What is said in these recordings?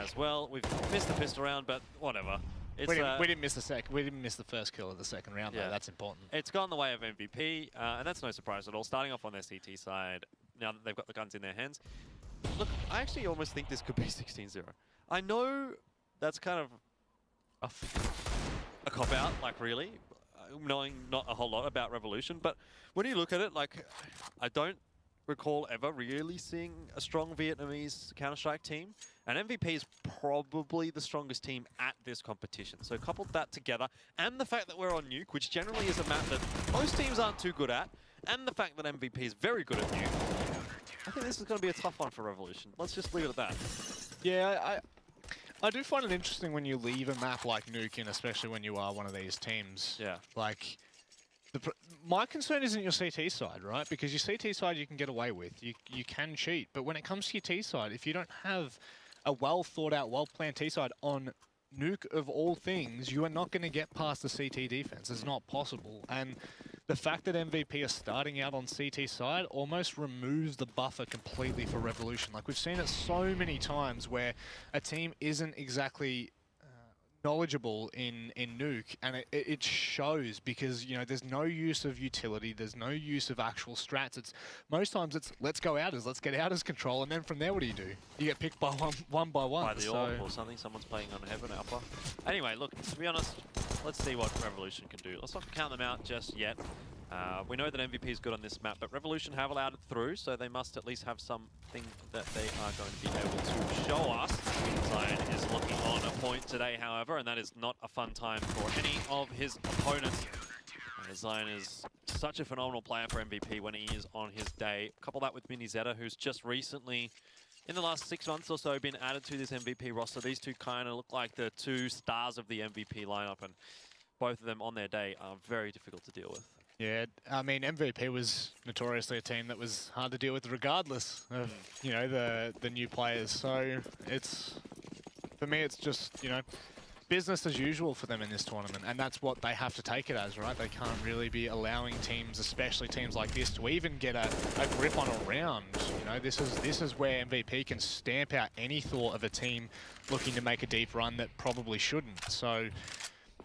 as well. We've missed the pistol round, but whatever. It's, we didn't miss we didn't miss the first kill of the second round, though. That's important. It's gone the way of MVP, and that's no surprise at all. Starting off on their CT side, now that they've got the guns in their hands. Look, I actually almost think this could be 16-0. I know that's kind of a cop-out, like really, knowing not a whole lot about Revolution, but when you look at it, like, I don't recall ever really seeing a strong Vietnamese Counter-Strike team, and MVP is probably the strongest team at this competition. So coupled that together, and the fact that we're on Nuke, which generally is a map that most teams aren't too good at, and the fact that MVP is very good at Nuke, I think this is going to be a tough one for Revolution. Let's just leave it at that. Yeah, I do find it interesting when you leave a map like Nuke in, especially when you are one of these teams. Yeah. Like, my concern isn't your CT side, right? Because your CT side you can get away with. You can cheat. But when it comes to your T side, if you don't have a well-thought-out, well-planned T side on Nuke of all things, you are not going to get past the CT defense. It's not possible. And the fact that MVP are starting out on CT side almost removes the buffer completely for Revolution. Like, we've seen it so many times where a team isn't exactly knowledgeable in Nuke, and it shows because, you know, there's no use of utility, there's no use of actual strats. It's most times it's let's go outers, let's get outers control, and then from there what do? You get picked by one by one. By the orb or something, someone's playing on Heaven Alpha. Anyway, look, to be honest, let's see what Revolution can do. Let's not count them out just yet. We know that MVP is good on this map, but Revolution have allowed it through, so they must at least have something that they are going to be able to show us. Zion is looking on a point today, however, and that is not a fun time for any of his opponents. Zion is such a phenomenal player for MVP when he is on his day. Couple that with Mini Zeta, who's just recently, in the last 6 months or so, been added to this MVP roster. These two kind of look like the two stars of the MVP lineup, and both of them on their day are very difficult to deal with. Yeah, I mean, MVP was notoriously a team that was hard to deal with regardless of, you know, the new players. So it's, for me, it's just, you know, business as usual for them in this tournament. And that's what they have to take it as, right? They can't really be allowing teams, especially teams like this, to even get a grip on a round. You know, this is where MVP can stamp out any thought of a team looking to make a deep run that probably shouldn't. So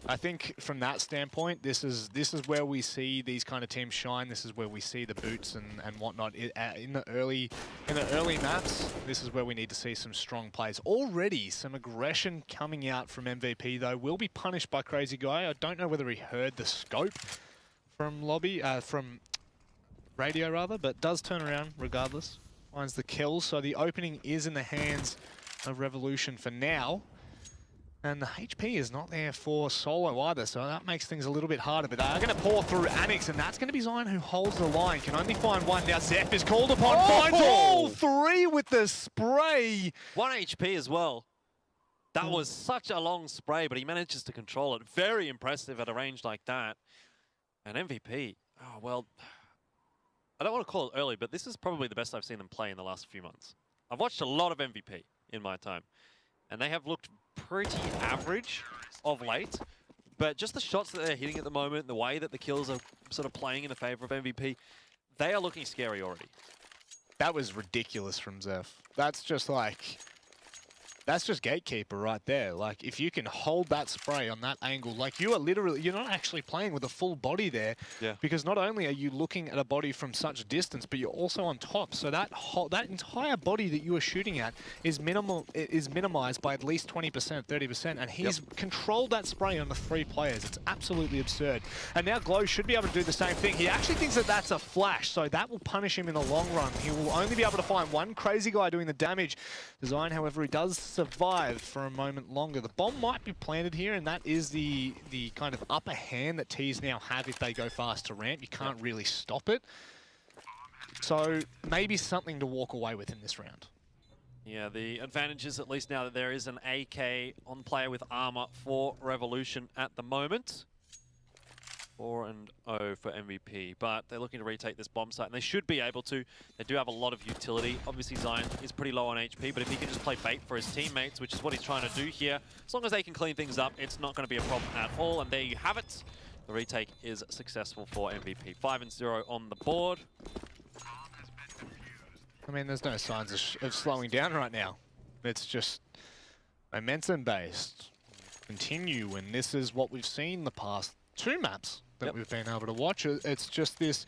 I think from that standpoint, this is where we see these kind of teams shine. This is where we see the boots and whatnot in the early maps. This is where we need to see some strong plays. Already some aggression coming out from MVP, though. Will be punished by Crazy Guy. I don't know whether he heard the scope from from radio rather, but does turn around regardless. Finds the kill, so the opening is in the hands of Revolution for now. And the HP is not there for Solo either, so that makes things a little bit harder. But they're going to pour through Anix, and that's going to be Zion who holds the line. Can only find one. Now Zeph is called upon. Finds all three with the spray. 1 HP as well. That was such a long spray, but he manages to control it. Very impressive at a range like that. And MVP, oh, well, I don't want to call it early, but this is probably the best I've seen them play in the last few months. I've watched a lot of MVP in my time, and they have looked pretty average of late, but just the shots that they're hitting at the moment, the way that the kills are sort of playing in the favor of MVP, they are looking scary already. That was ridiculous from Zeph. That's just like, that's just gatekeeper right there. Like, if you can hold that spray on that angle, like you are literally, you're not actually playing with a full body there. Yeah. Because not only are you looking at a body from such distance, but you're also on top. So that entire body that you are shooting at is minimized by at least 20%, 30%, and he's controlled that spray on the 3 players. It's absolutely absurd. And now Glow should be able to do the same thing. He actually thinks that that's a flash, so that will punish him in the long run. He will only be able to find one Crazy Guy doing the damage. Design, however, he does survive for a moment longer. The bomb might be planted here, and that is the kind of upper hand that T's now have if they go fast to ramp. You can't really stop it. So maybe something to walk away with in this round. Yeah, the advantage is at least now that there is an AK on player with armor for Revolution at the moment. 4-0 for MVP, but they're looking to retake this bomb site, and they should be able to. They do have a lot of utility. Obviously, Zion is pretty low on HP, but if he can just play bait for his teammates, which is what he's trying to do here, as long as they can clean things up, it's not going to be a problem at all, and there you have it. The retake is successful for MVP. 5-0 on the board. I mean, there's no signs of slowing down right now. It's just momentum-based continue, and this is what we've seen the past 2 maps that we've been able to watch. It's just this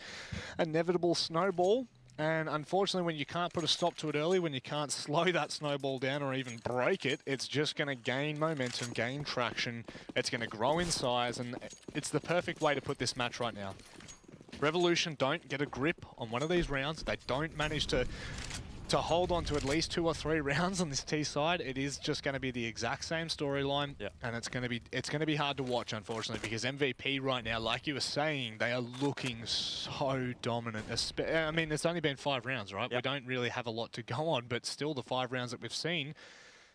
inevitable snowball, and unfortunately when you can't put a stop to it early, when you can't slow that snowball down or even break it, it's just going to gain momentum, gain traction, it's going to grow in size, and it's the perfect way to put this match right now. Revolution don't get a grip on one of these rounds, they don't manage to hold on to at least 2 or 3 rounds on this T side, it is just going to be the exact same storyline, and it's going to be hard to watch, unfortunately, because MVP right now, like you were saying, they are looking so dominant. I mean, it's only been 5 rounds, right? We don't really have a lot to go on, but still the 5 rounds that we've seen,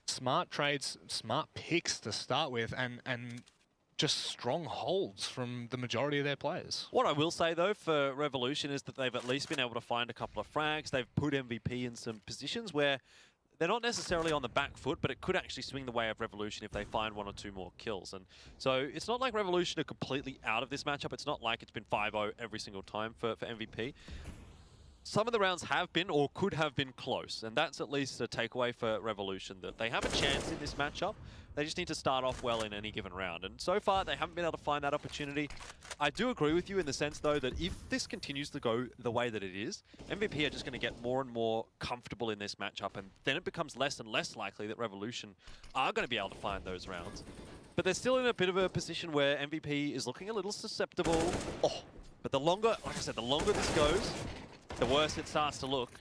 smart trades, smart picks to start with, and just strong holds from the majority of their players. What I will say, though, for Revolution is that they've at least been able to find a couple of frags. They've put MVP in some positions where they're not necessarily on the back foot, but it could actually swing the way of Revolution if they find 1 or 2 more kills. And so it's not like Revolution are completely out of this matchup. It's not like it's been 5-0 every single time for MVP. Some of the rounds have been or could have been close, and that's at least a takeaway for Revolution, that they have a chance in this matchup. They just need to start off well in any given round, and so far they haven't been able to find that opportunity. I do agree with you in the sense, though, that if this continues to go the way that it is, MVP are just going to get more and more comfortable in this matchup, and then it becomes less and less likely that Revolution are going to be able to find those rounds. But they're still in a bit of a position where MVP is looking a little susceptible. But the longer, like I said, the longer this goes, the worse it starts to look.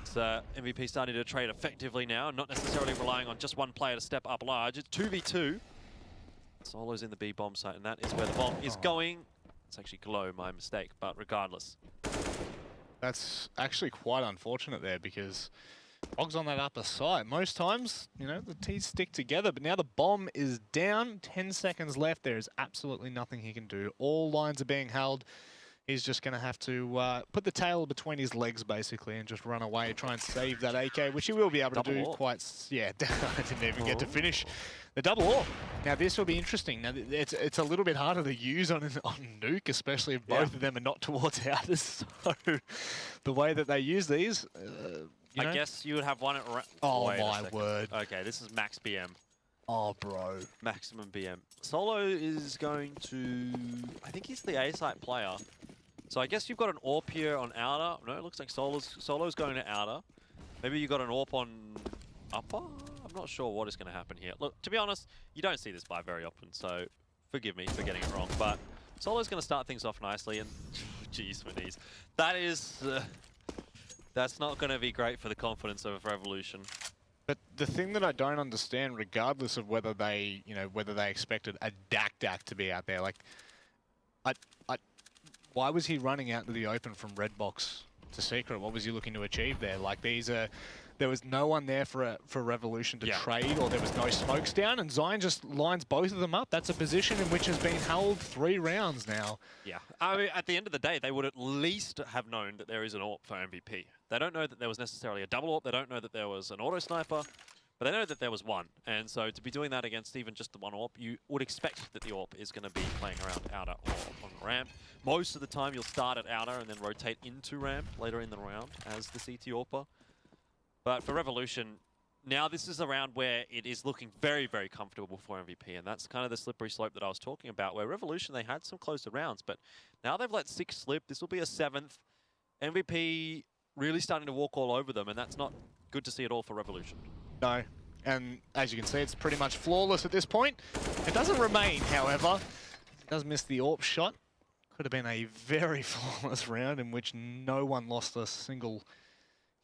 It's MVP starting to trade effectively now, not necessarily relying on just one player to step up large. It's 2v2. Solo's in the B bomb site, and that is where the bomb is going. It's actually Glow, my mistake, but regardless. That's actually quite unfortunate there, because Fog's on that upper side. Most times, you know, the T's stick together, but now the bomb is down. 10 seconds left. There is absolutely nothing he can do. All lines are being held. He's just going to have to put the tail between his legs, basically, and just run away, try and save that AK, which he will be able to do quite... Yeah, I didn't even get to finish the double AWP. Now, this will be interesting. Now, it's a little bit harder to use on Nuke, especially if both of them are not towards outers. So, the way that they use these... I guess you would have one at... Oh, my word. Okay, this is max BM. Oh, bro. Maximum BM. Solo is going to... I think he's the A-site player. So I guess you've got an AWP here on outer. No, it looks like Solo's going to outer. Maybe you got an AWP on upper? I'm not sure what is going to happen here. Look, to be honest, you don't see this buy very often, so forgive me for getting it wrong. But Solo's going to start things off nicely, and... Jeez, my knees. That is... that's not going to be great for the confidence of Revolution. But the thing that I don't understand, regardless of whether they, whether they expected a Dak to be out there, like, why was he running out to the open from red box to secret? What was he looking to achieve there? Like, there was no one there for Revolution to trade, or there was no smokes down, and Zion just lines both of them up. That's a position in which has been held 3 rounds now. Yeah, I mean, at the end of the day, they would at least have known that there is an AWP for MVP. They don't know that there was necessarily a double AWP. They don't know that there was an auto sniper, but they know that there was one. And so to be doing that against even just the one AWP, you would expect that the AWP is going to be playing around outer or on ramp. Most of the time, you'll start at outer and then rotate into ramp later in the round as the CT AWPer. But for Revolution, now this is a round where it is looking very, very comfortable for MVP, and that's kind of the slippery slope that I was talking about, where Revolution, they had some closer rounds, but now they've let 6 slip. This will be a 7th. MVP really starting to walk all over them, and that's not good to see at all for Revolution. No, and as you can see, it's pretty much flawless at this point. It doesn't remain, however. It does miss the AWP shot. Could have been a very flawless round in which no one lost a single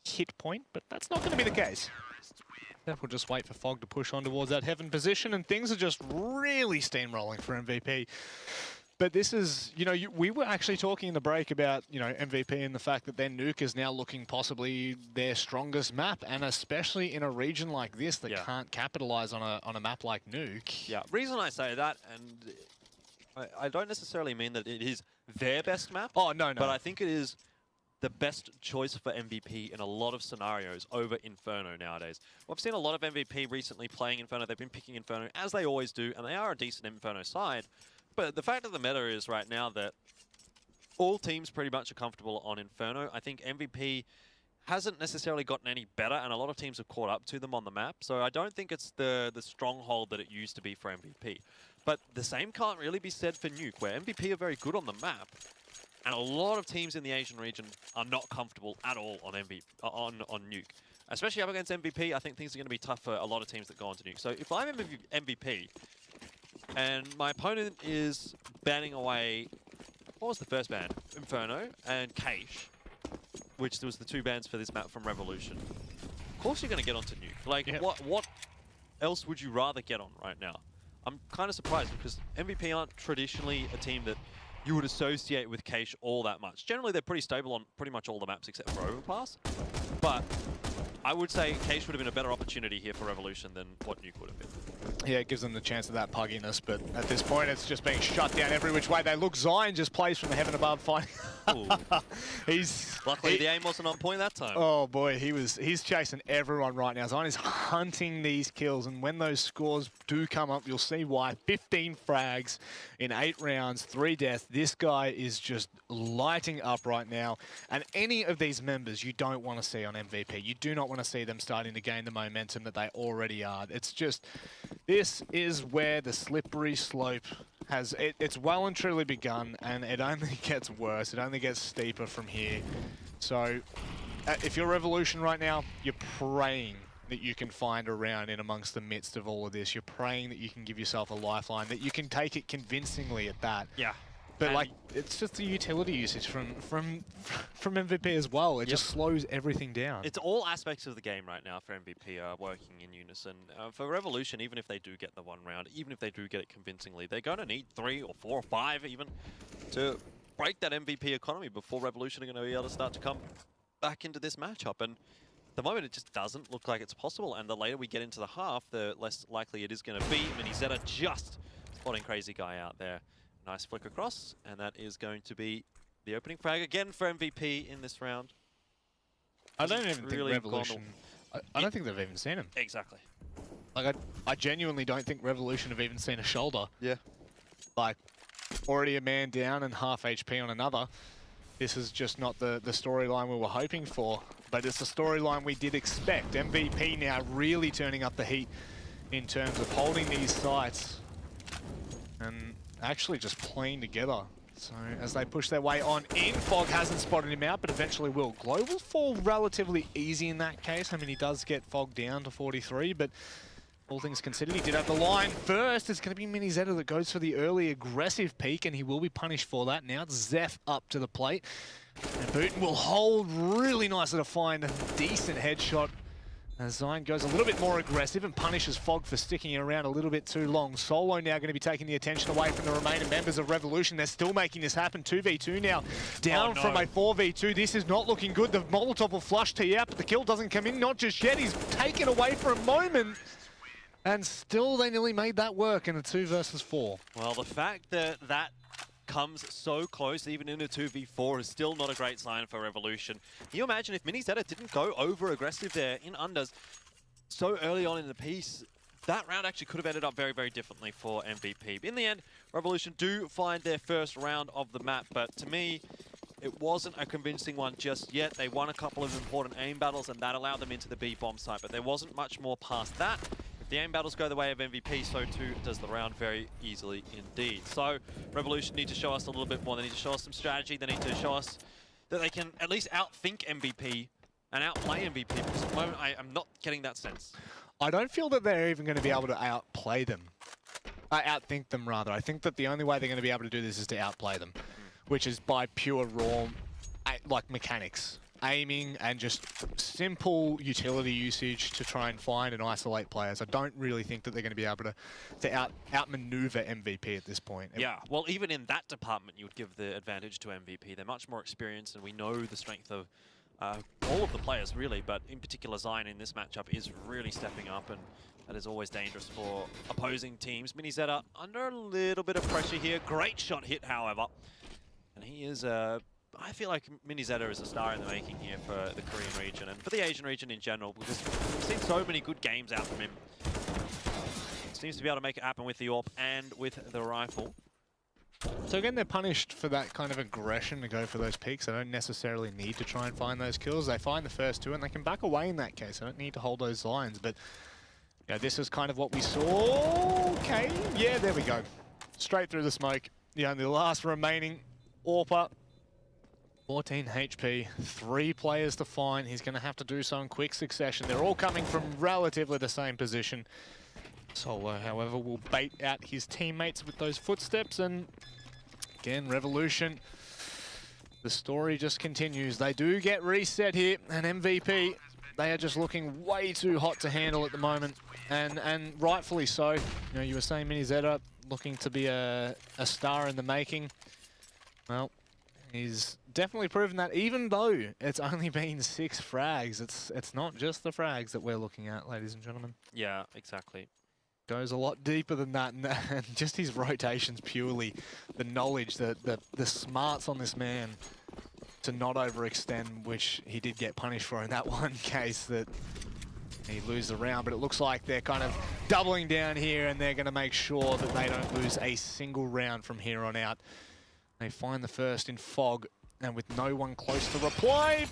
hit point, but that's not going to be the case. We'll just wait for Fog to push on towards that heaven position, and things are just really steamrolling for MVP. But this is, we were actually talking in the break about, MVP and the fact that their Nuke is now looking possibly their strongest map, and especially in a region like this that can't capitalize on a map like Nuke. Yeah, reason I say that, and I don't necessarily mean that it is their best map. Oh, no. But I think it is the best choice for MVP in a lot of scenarios over Inferno nowadays. We've seen a lot of MVP recently playing Inferno. They've been picking Inferno, as they always do, and they are a decent Inferno side. But the fact of the matter is right now that all teams pretty much are comfortable on Inferno. I think MVP hasn't necessarily gotten any better, and a lot of teams have caught up to them on the map. So I don't think it's the stronghold that it used to be for MVP. But the same can't really be said for Nuke, where MVP are very good on the map, and a lot of teams in the Asian region are not comfortable at all on on Nuke. Especially up against MVP, I think things are going to be tough for a lot of teams that go onto Nuke. So if I'm MVP, and my opponent is banning away, what was the first ban? Inferno and Keish, which was the 2 bans for this map from Revolution. Of course you're going to get onto Nuke. Like, yep. what else would you rather get on right now? I'm kind of surprised because MVP aren't traditionally a team that you would associate with Keish all that much. Generally, they're pretty stable on pretty much all the maps except for Overpass. But I would say Keish would have been a better opportunity here for Revolution than what Nuke would have been. Yeah, it gives them the chance of that pugginess, but at this point, it's just being shut down every which way they look. Zion just plays from the heaven above, fighting. Luckily, the aim wasn't on point that time. Oh boy, he's chasing everyone right now. Zion is hunting these kills, and when those scores do come up, you'll see why. 15 frags in 8 rounds, 3 deaths. This guy is just lighting up right now, and any of these members you don't want to see on MVP. You do not want to see them starting to gain the momentum that they already are. It's just, this is where the slippery slope has, it's well and truly begun, and it only gets worse. It only gets steeper from here. So if you're Revolution right now, you're praying that you can find a round in amongst the midst of all of this. You're praying that you can give yourself a lifeline, that you can take it convincingly at that. Yeah. But like, it's just the utility usage from MVP as well. It just slows everything down. It's all aspects of the game right now for MVP are working in unison. For Revolution, even if they do get the 1 round, even if they do get it convincingly, they're going to need 3 or 4 or 5 even to break that MVP economy before Revolution are going to be able to start to come back into this matchup. And at the moment, it just doesn't look like it's possible. And the later we get into the half, the less likely it is going to be. Minizeta just spotting Crazy Guy out there. Nice flick across, and that is going to be the opening frag again for MVP in this round. I don't even think Revolution... I don't think they've even seen him. Exactly. Like, I genuinely don't think Revolution have even seen a shoulder. Yeah. Like, already a man down and half HP on another. This is just not the storyline we were hoping for, but it's the storyline we did expect. MVP now really turning up the heat in terms of holding these sites and actually just playing together. So as they push their way on in, Fog hasn't spotted him out, but eventually will. Global fall relatively easy in that case. I mean, he does get Fog down to 43, but all things considered, he did have the line first. It's going to be Minizeta that goes for the early aggressive peak, and he will be punished for that. Now it's Zeph up to the plate. And Booten will hold really nicely to find a decent headshot. As Zion goes a little bit more aggressive and punishes Fog for sticking around a little bit too long. Solo now going to be taking the attention away from the remaining members of Revolution. They're still making this happen. 2v2 now. Down from a 4v2. This is not looking good. The Molotov will flush T out, but the kill doesn't come in. Not just yet. He's taken away for a moment. And still they nearly made that work in a 2 versus 4. Well, the fact that that comes so close, even in a 2v4, is still not a great sign for Revolution. Can you imagine if Minizeta didn't go over-aggressive there in unders so early on in the piece? That round actually could have ended up very, very differently for MVP. In the end, Revolution do find their first round of the map, but to me, it wasn't a convincing one just yet. They won a couple of important aim battles, and that allowed them into the B bomb site, but there wasn't much more past that. If the aim battles go the way of MVP, so too does the round very easily indeed. So Revolution need to show us a little bit more. They need to show us some strategy. They need to show us that they can at least outthink MVP and outplay MVP, because at the moment I'm not getting that sense. I don't feel that they're even going to be able to outplay them. Outthink them, rather. I think that the only way they're going to be able to do this is to outplay them, which is by pure raw, like, mechanics. Aiming and just simple utility usage to try and find and isolate players. I don't really think that they're going to be able to outmaneuver MVP at this point. Yeah, well, even in that department, you would give the advantage to MVP. They're much more experienced, and we know the strength of all of the players, really, but in particular, Zion in this matchup is really stepping up, and that is always dangerous for opposing teams. Minizeta under a little bit of pressure here. Great shot hit, however, and he is I feel like Minizeta is a star in the making here for the Korean region and for the Asian region in general, because we've seen so many good games out from him. Seems to be able to make it happen with the AWP and with the rifle. So again, they're punished for that kind of aggression to go for those peaks. They don't necessarily need to try and find those kills. They find the first two and they can back away in that case. They don't need to hold those lines. But yeah, this is kind of what we saw. Okay, yeah, there we go. Straight through the smoke. The only last remaining AWPer. 14 HP, 3 players to find. He's going to have to do so in quick succession. They're all coming from relatively the same position. Solo, however, will bait out his teammates with those footsteps, and again, Revolution, the story just continues. They do get reset here, and MVP, they are just looking way too hot to handle at the moment, and rightfully so. You know, you were saying Mini Zeta looking to be a star in the making. Well, he's definitely proven that, even though it's only been 6 frags. It's not just the frags that we're looking at, ladies and gentlemen. Yeah, exactly. Goes a lot deeper than that, and just his rotations purely, the knowledge, the smarts on this man to not overextend, which he did get punished for in that one case that he loses the round. But it looks like they're kind of doubling down here, and they're going to make sure that they don't lose a single round from here on out. They find the first in Fog, and with no one close to reply,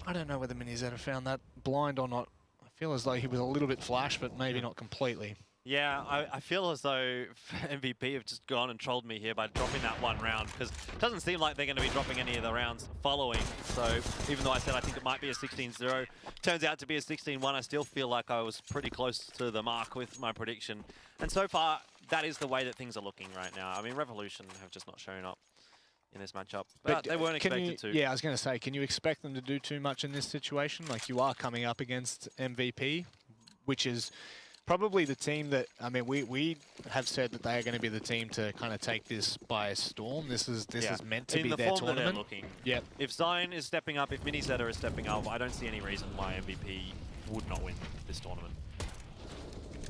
I don't know whether Mini Zeta found that blind or not. I feel as though he was a little bit flash, but maybe not completely. Yeah, I feel as though MVP have just gone and trolled me here by dropping that one round, because it doesn't seem like they're going to be dropping any of the rounds following. So even though I said I think it might be a 16-0, turns out to be a 16-1, I still feel like I was pretty close to the mark with my prediction. And so far, that is the way that things are looking right now. I mean, Revolution have just not shown up in this matchup, but they weren't expected to. Yeah, I was going to say, can you expect them to do too much in this situation? Like, you are coming up against MVP, which is probably the team that, I mean, we have said that they are going to be the team to kind of take this by storm. This is meant to be their tournament. In the form that they're looking. Yep. If Zion is stepping up, if Mini Zeta is stepping up, I don't see any reason why MVP would not win this tournament.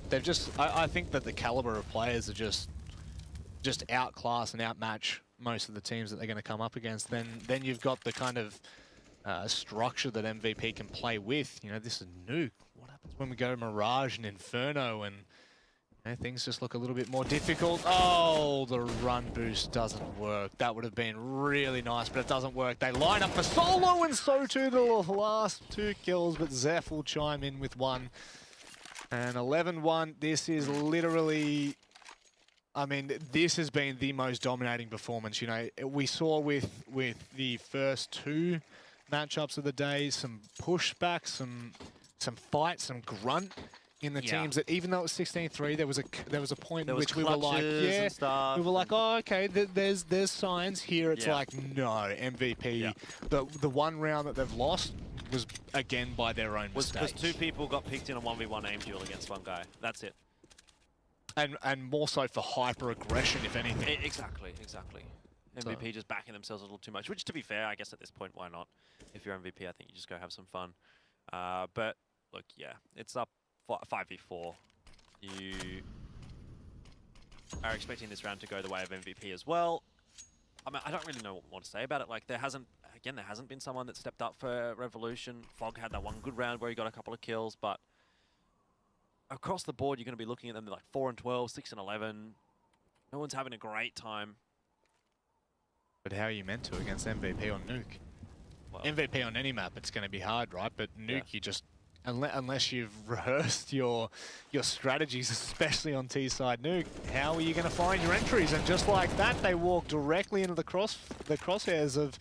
They've just, I think that the caliber of players are just outclass and outmatch most of the teams that they're going to come up against. Then you've got the kind of structure that MVP can play with. You know, this is Nuke. What happens when we go Mirage and Inferno, and you know, things just look a little bit more difficult? Oh, the run boost doesn't work. That would have been really nice, but it doesn't work. They line up for solo, and so too the last 2 kills, but Zeph will chime in with 1. And 11-1, this is literally, I mean, this has been the most dominating performance. You know, we saw with the first 2 matchups of the day, some pushback, some fight, some grunt in the teams. That even though it was 16-3, there was a point in which we were like, yeah, we were like, oh, okay, there's signs here. It's like, no, MVP. The one round that they've lost was again by their own mistake. Because 2 people got picked in a 1v1 aim duel against 1 guy. That's it. And more so for hyper aggression, if anything. Exactly. MVP just backing themselves a little too much, which, to be fair, I guess at this point, why not? If you're MVP, I think you just go have some fun. But look, yeah, it's up 5v4. You are expecting this round to go the way of MVP as well. I mean, I don't really know what to say about it. Like, there hasn't been someone that stepped up for Revolution. Fog had that one good round where he got a couple of kills, but across the board, you're going to be looking at them like 4-12, 6-11. No one's having a great time. But how are you meant to against MVP on Nuke? Well, MVP on any map, it's going to be hard, right? But Nuke, you just, unless you've rehearsed your strategies, especially on T-side Nuke, how are you going to find your entries? And just like that, they walk directly into the crosshairs of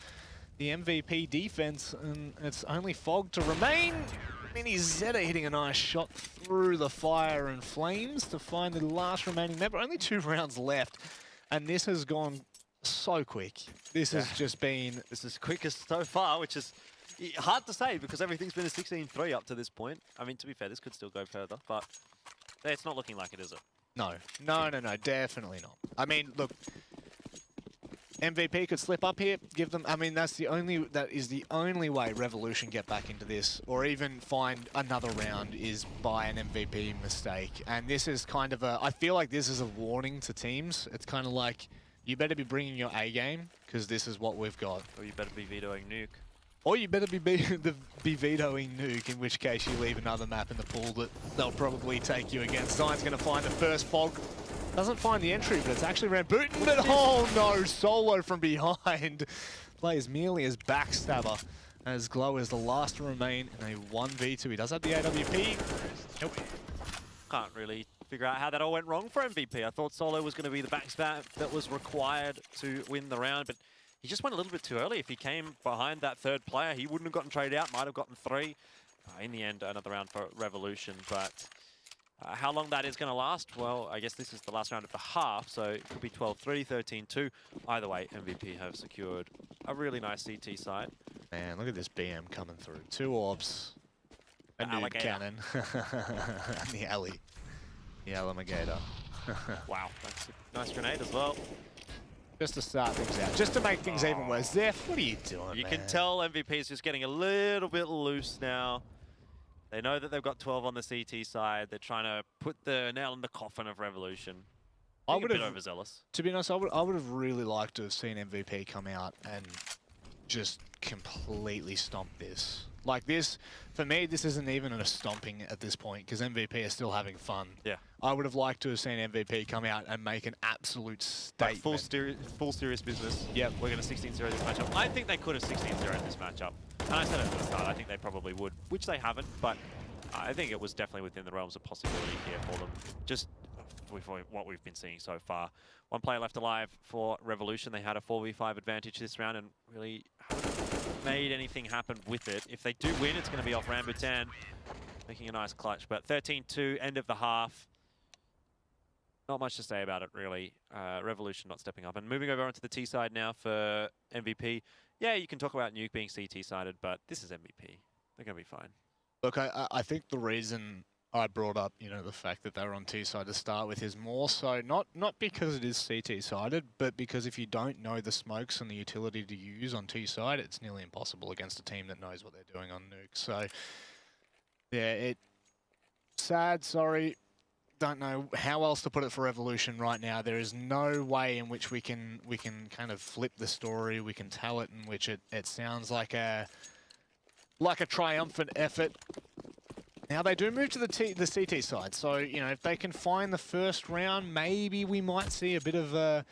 the MVP defense, and it's only Fog to remain. Mini Zeta hitting a nice shot through the fire and flames to find the last remaining member. Only 2 rounds left, and this has gone so quick. This has just been... This is quickest so far, which is hard to say because everything's been a 16-3 up to this point. I mean, to be fair, this could still go further, but it's not looking like it, is it? No, definitely not. I mean, look, MVP could slip up here, give them... I mean, that is the only way Revolution get back into this, or even find another round, is by an MVP mistake. And this is kind of a... I feel like this is a warning to teams. It's kind of like, you better be bringing your A game, because this is what we've got. Or you better be vetoing Nuke. Or you better be vetoing Nuke, in which case you leave another map in the pool that they'll probably take you against. Zion's going to find the first Fog. Doesn't find the entry, but it's actually Rambutan. But oh no, Solo from behind. Plays merely as backstabber, as Glow is the last to remain in a 1v2. He does have the AWP. Nope. Can't really figure out how that all went wrong for MVP. I thought Solo was going to be the backstab that was required to win the round, but he just went a little bit too early. If he came behind that third player, he wouldn't have gotten traded out, might have gotten 3. In the end, another round for Revolution, but how long that is going to last? Well, I guess this is the last round of the half, so it could be 12-3, 13-2. Either way, MVP have secured a really nice CT side. Man, look at this BM coming through. 2 orbs. A Nuke cannon. And the alley. The alligator. Wow, that's a nice grenade as well. Just to start things out, just to make things even worse. Zeph, what are you doing, You man? can tell MVP is just getting a little bit loose now. They know that they've got 12 on the CT side. They're trying to put the nail in the coffin of Revolution. I would a bit have, overzealous. to be honest, I would have really liked to have seen MVP come out and just completely stomp this. Like this, for me, this isn't even a stomping at this point because MVP is still having fun. Yeah. I would have liked to have seen MVP come out and make an absolute statement. Like full serious business. Yep. We're going to 16-0 this matchup. I think they could have 16-0 in this matchup. And I said it at the start, I think they probably would, which they haven't, but I think it was definitely within the realms of possibility here for them. Just with what we've been seeing so far. 1 player left alive for Revolution. They had a 4v5 advantage this round and really haven't made anything happen with it. If they do win, it's going to be off Rambutan, making a nice clutch. But 13-2, end of the half. Not much to say about it, really. Revolution not stepping up. And moving over onto the T side now for MVP. Yeah, you can talk about Nuke being CT-sided, but this is MVP. They're going to be fine. Look, I think the reason I brought up, you know, the fact that they were on T-side to start with is more so not because it is CT-sided, but because if you don't know the smokes and the utility to use on T-side, it's nearly impossible against a team that knows what they're doing on Nuke. So, yeah, sad, sorry. Don't know how else to put it for Revolution right now. There is no way in which we can kind of flip the story. We can tell it in which it sounds like a triumphant effort. Now they do move to the CT side, so you know if they can find the first round, maybe we might see a bit of a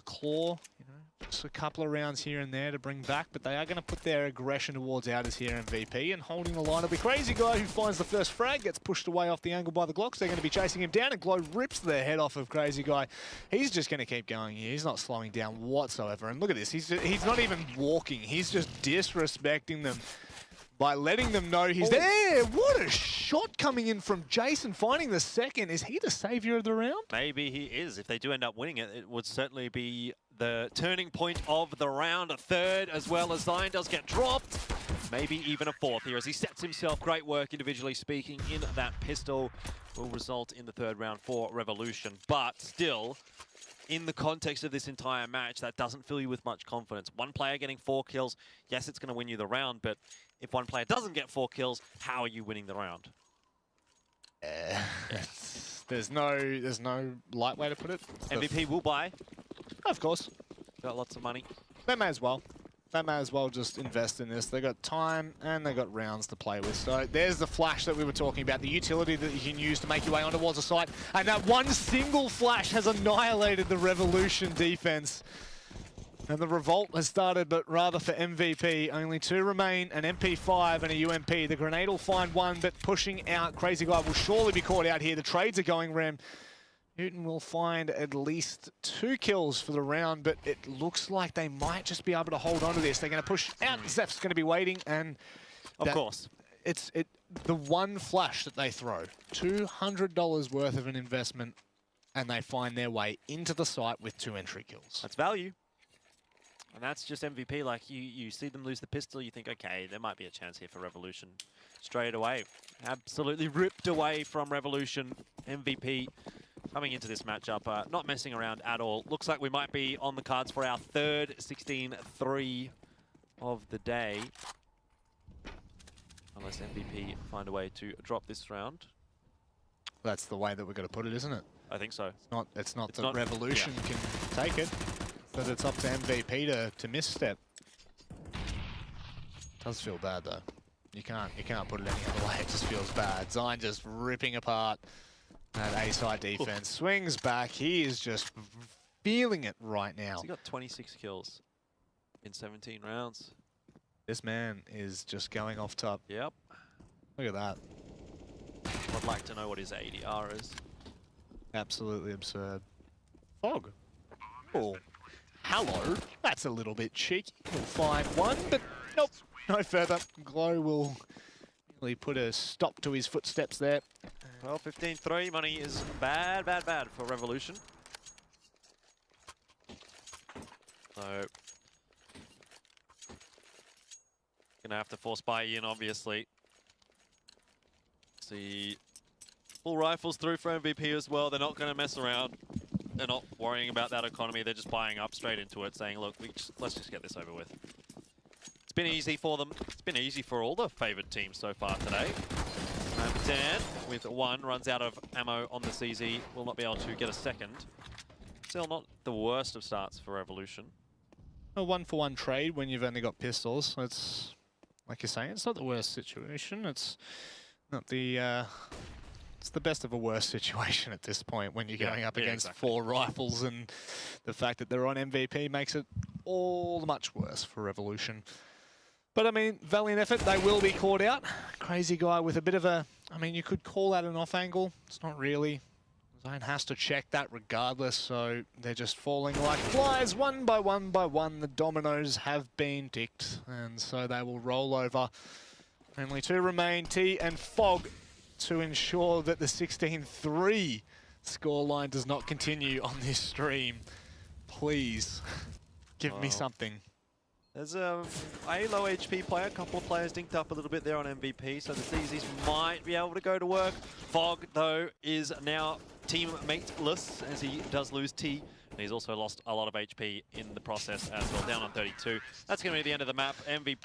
claw. You know, just a couple of rounds here and there to bring back, but they are going to put their aggression towards Outers here MVP, and holding the line will be Crazy Guy, who finds the first frag, gets pushed away off the angle by the Glocks. They're going to be chasing him down, and Glow rips the head off of Crazy Guy. He's just going to keep going here. He's not slowing down whatsoever, and look at this. He's not even walking. He's just disrespecting them by letting them know he's there. What a shot coming in from Jason, finding the second. Is he the savior of the round? Maybe he is. If they do end up winning it, it would certainly be the turning point of the round. A third, as well as Zion does get dropped. Maybe even a fourth here as he sets himself. Great work, individually speaking, in that pistol. Will result in the third round for Revolution. But still, in the context of this entire match, that doesn't fill you with much confidence. 1 player getting 4 kills, yes, it's going to win you the round, but if 1 player doesn't get 4 kills, how are you winning the round? There's no light way to put it. MVP will buy. Of course. Got lots of money. They may as well. They may as well just invest in this. They got time and they got rounds to play with. So there's the flash that we were talking about, the utility that you can use to make your way on towards the site. And that one single flash has annihilated the Revolution defense. And the revolt has started, but rather for MVP. Only 2 remain, an MP5 and a UMP. The grenade will find 1, but pushing out Crazy Guy will surely be caught out here. The trades are going Rem. Newton will find at least 2 kills for the round, but it looks like they might just be able to hold on to this. They're going to push out. Zeph's going to be waiting, and of course, it's the one flash that they throw. $200 worth of an investment, and they find their way into the site with 2 entry kills. That's value. And that's just MVP. Like, you see them lose the pistol, you think, okay, there might be a chance here for Revolution. Straight away. Absolutely ripped away from Revolution. MVP coming into this matchup. Not messing around at all. Looks like we might be on the cards for our third 16-3 of the day. Unless MVP find a way to drop this round. That's the way that we're going to put it, isn't it? I think so. It's not that Revolution can take it. But it's up to MVP to misstep. Does feel bad though. You can't put it any other way. It just feels bad. Zion just ripping apart That A-side defense swings back. He is just feeling it right now. He got 26 kills in 17 rounds. This man is just going off top. Yep. Look at that. I'd like to know what his ADR is. Absolutely absurd. Fog. Oh, hello. That's a little bit cheeky. He'll find one, but nope, no further. Glow will really put a stop to his footsteps there. Well, 15-3 money is bad, bad, bad for Revolution. So, gonna have to force buy in, obviously. See, full rifles through for MVP as well. They're not gonna mess around. They're not worrying about that economy. They're just buying up straight into it, saying, look, let's just get this over with. It's been easy for them. It's been easy for all the favored teams so far today. Dan, with one, runs out of ammo on the CZ. Will not be able to get a second. Still not the worst of starts for Revolution. A one-for-one trade when you've only got pistols. It's, like you're saying, it's not the worst situation. It's not the... It's the best of a worse situation at this point when you're going up against exactly. 4 rifles, and the fact that they're on MVP makes it all the much worse for Revolution. But I mean, valiant effort, they will be caught out. Crazy guy with a bit of a, I mean, you could call that an off angle. It's not really. Zone has to check that regardless, so they're just falling like flies one by one by one. The dominoes have been ticked, and so they will roll over. Only 2 remain, T and Fog, to ensure that the 16-3 scoreline does not continue on this stream. Please, give me something. There's a low HP player, a couple of players dinked up a little bit there on MVP, so the CZs might be able to go to work. Fog, though, is now teammate-less as he does lose T. And he's also lost a lot of HP in the process as well, down on 32. That's going to be the end of the map. MVP.